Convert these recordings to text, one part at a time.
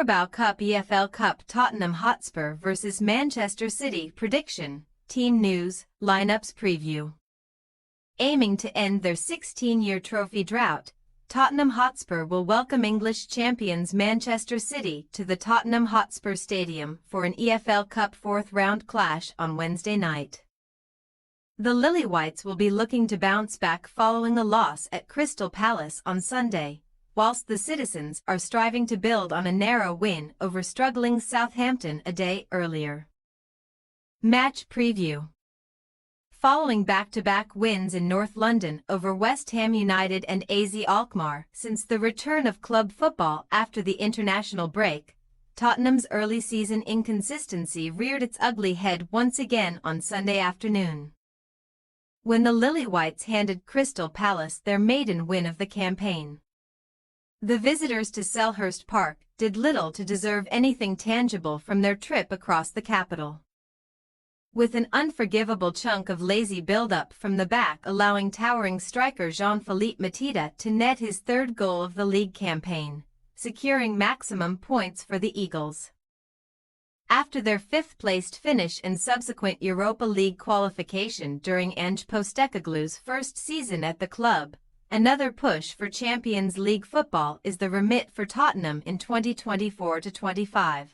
Carabao Cup EFL Cup Tottenham Hotspur vs Manchester City prediction, team news, lineups preview. Aiming to end their 16-year trophy drought, Tottenham Hotspur will welcome English champions Manchester City to the Tottenham Hotspur Stadium for an EFL Cup fourth-round clash on Wednesday night. The Lilywhites will be looking to bounce back following a loss at Crystal Palace on Sunday, whilst the citizens are striving to build on a narrow win over struggling Southampton a day earlier. Match preview. Following back-to-back wins in North London over West Ham United and AZ Alkmaar since the return of club football after the international break, Tottenham's early season inconsistency reared its ugly head once again on Sunday afternoon, when the Lilywhites handed Crystal Palace their maiden win of the campaign. The visitors to Selhurst Park did little to deserve anything tangible from their trip across the capital, with an unforgivable chunk of lazy build-up from the back allowing towering striker Jean-Philippe Mateta to net his third goal of the league campaign, securing maximum points for the Eagles. After their fifth-placed finish and subsequent Europa League qualification during Ange Postecoglou's first season at the club, another push for Champions League football is the remit for Tottenham in 2024-25.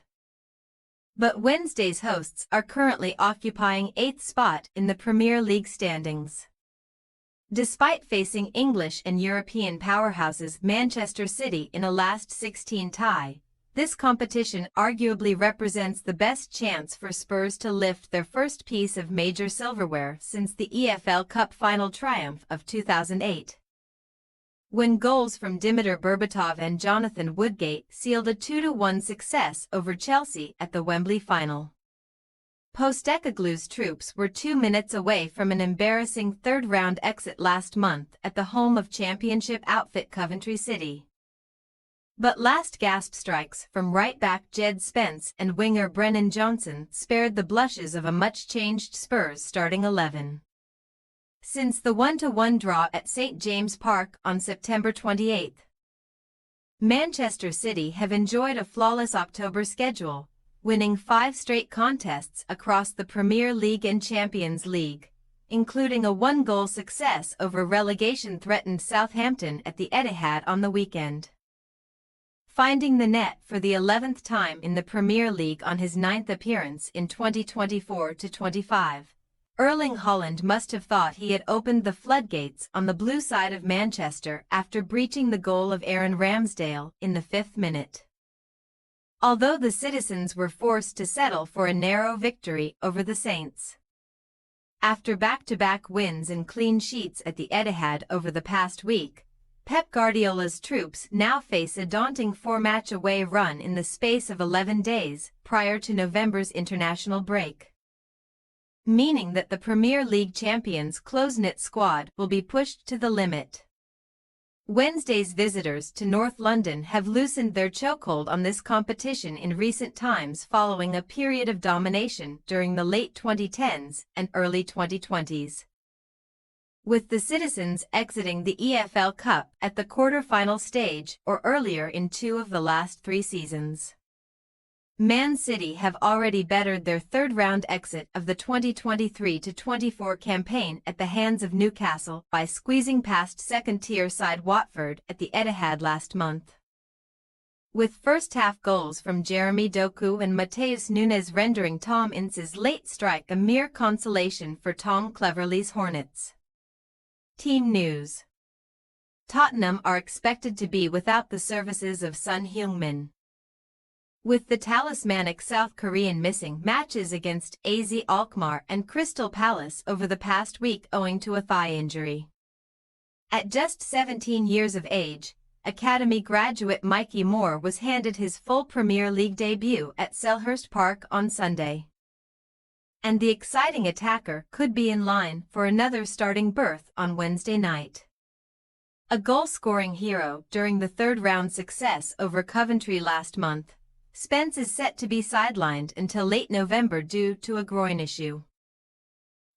But Wednesday's hosts are currently occupying 8th spot in the Premier League standings. Despite facing English and European powerhouses Manchester City in a last 16 tie, this competition arguably represents the best chance for Spurs to lift their first piece of major silverware since the EFL Cup final triumph of 2008. When goals from Dimitar Berbatov and Jonathan Woodgate sealed a 2-1 success over Chelsea at the Wembley final. Postecoglou's troops were 2 minutes away from an embarrassing third-round exit last month at the home of Championship outfit Coventry City. But last-gasp strikes from right-back Jed Spence and winger Brennan Johnson spared the blushes of a much-changed Spurs starting 11. Since the 1-1 draw at St James Park on September 28, Manchester City have enjoyed a flawless October schedule, winning 5 straight contests across the Premier League and Champions League, including a 1-goal success over relegation-threatened Southampton at the Etihad on the weekend. Finding the net for the 11th time in the Premier League on his 9th appearance in 2024-25. Erling Haaland must have thought he had opened the floodgates on the blue side of Manchester after breaching the goal of Aaron Ramsdale in the 5th minute. Although the citizens were forced to settle for a narrow victory over the Saints. After back-to-back wins and clean sheets at the Etihad over the past week, Pep Guardiola's troops now face a daunting 4-match away run in the space of 11 days prior to November's international break, meaning that the Premier League champions' close-knit squad will be pushed to the limit. Wednesday's visitors to North London have loosened their chokehold on this competition in recent times following a period of domination during the late 2010s and early 2020s. With the citizens exiting the EFL Cup at the quarter-final stage or earlier in 2 of the last 3 seasons. Man City have already bettered their third-round exit of the 2023-24 campaign at the hands of Newcastle by squeezing past second-tier side Watford at the Etihad last month, with first-half goals from Jeremy Doku and Matheus Nunes rendering Tom Ince's late strike a mere consolation for Tom Cleverley's Hornets. Team news. Tottenham are expected to be without the services of Son Heung-min, with the talismanic South Korean missing matches against AZ Alkmaar and Crystal Palace over the past week owing to a thigh injury. At just 17 years of age, Academy graduate Mikey Moore was handed his full Premier League debut at Selhurst Park on Sunday. And the exciting attacker could be in line for another starting berth on Wednesday night. A goal-scoring hero during the third-round success over Coventry last month, Spence is set to be sidelined until late November due to a groin issue.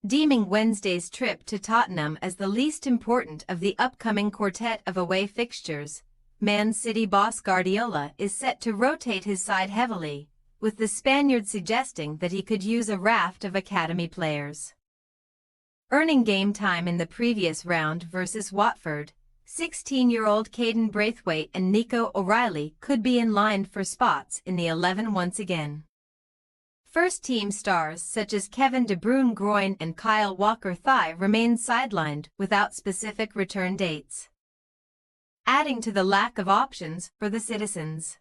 Deeming Wednesday's trip to Tottenham as the least important of the upcoming quartet of away fixtures, Man City boss Guardiola is set to rotate his side heavily, with the Spaniard suggesting that he could use a raft of academy players. Earning game time in the previous round versus Watford, 16-year-old Caden Braithwaite and Nico O'Reilly could be in line for spots in the 11 once again. First-team stars such as Kevin De Bruyne groin and Kyle Walker thigh remain sidelined without specific return dates, adding to the lack of options for the citizens.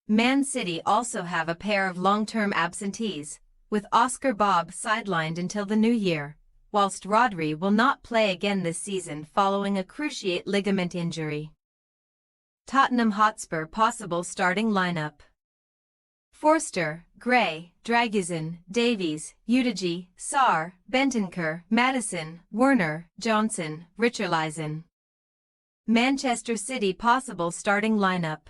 Man City also have a pair of long-term absentees, with Oscar Bob sidelined until the new year, whilst Rodri will not play again this season following a cruciate ligament injury. Tottenham Hotspur possible starting lineup: Forster, Gray, Dragusin, Davies, Udigi, Sarr, Bentancur, Maddison, Werner, Johnson, Richarlison. Manchester City possible starting lineup: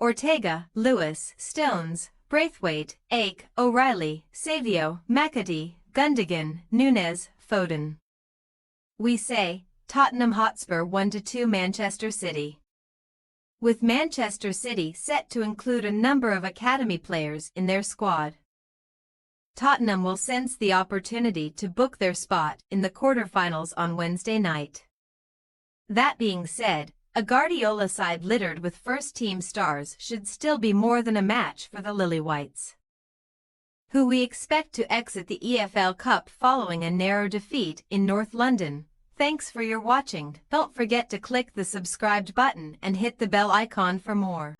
Ortega, Lewis, Stones, Braithwaite, Ake, O'Reilly, Savio, McAtee, Gundogan, Nunes, Foden. We say, Tottenham Hotspur 1-2 Manchester City. With Manchester City set to include a number of academy players in their squad, Tottenham will sense the opportunity to book their spot in the quarter-finals on Wednesday night. That being said, a Guardiola side littered with first-team stars should still be more than a match for the Lilywhites, who we expect to exit the EFL Cup following a narrow defeat in North London. Thanks for your watching. Don't forget to click the subscribed button and hit the bell icon for more.